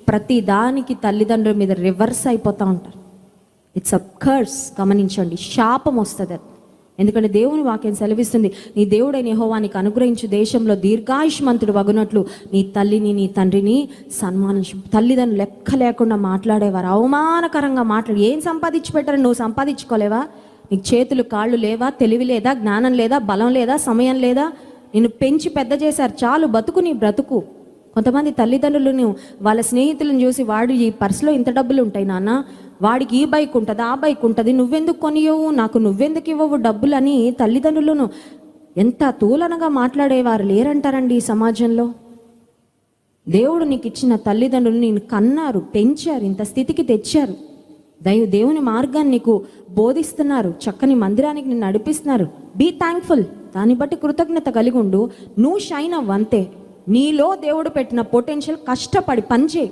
ప్రతి దానికి తల్లిదండ్రుల మీద రివర్స్ అయిపోతూ ఉంటారు. It's a curse. గమనించండి, శాపం వస్తుంది అది. ఎందుకంటే దేవుని వాక్యం సెలవిస్తుంది, నీ దేవుడైన యెహోవా నీకు అనుగ్రహించు దేశంలో దీర్ఘాయుష్మంతుడు వగునట్లు నీ తల్లిని నీ తండ్రిని సన్మానించు. తల్లిదండ్రులు లెక్క లేకుండా మాట్లాడేవారు, అవమానకరంగా మాట్లాడి. ఏం సంపాదించి పెట్టారు? నువ్వు సంపాదించుకోలేవా? నీకు చేతులు కాళ్ళు లేవా? తెలివి లేదా? జ్ఞానం లేదా? బలం లేదా? సమయం లేదా? నిన్ను పెంచి పెద్ద చేశారు, చాలు బతుకు నీ బ్రతుకు. కొంతమంది తల్లిదండ్రులను వాళ్ళ స్నేహితులను చూసి, వాడు ఈ పర్సులో ఇంత డబ్బులు ఉంటాయి నాన్న, వాడికి ఈ బైక్ ఉంటుంది, ఆ బైక్ ఉంటుంది, నువ్వెందుకు కొనియవు, నాకు నువ్వెందుకు ఇవ్వవు డబ్బులు అని తల్లిదండ్రులను ఎంత తూలనగా మాట్లాడేవారు లేరంటారండి ఈ సమాజంలో. దేవుడు నీకు ఇచ్చిన తల్లిదండ్రులు నేను కన్నారు, పెంచారు, ఇంత స్థితికి తెచ్చారు. దేవుని మార్గాన్ని నీకు బోధిస్తున్నారు, చక్కని మందిరానికి నిన్ను నడిపిస్తున్నారు. Be thankful. దాన్ని బట్టి కృతజ్ఞత కలిగి ఉండు. నువ్వు షైన్ అవ్వు అంతే. నీలో దేవుడు పెట్టిన పొటెన్షియల్ కష్టపడి పనిచేయి.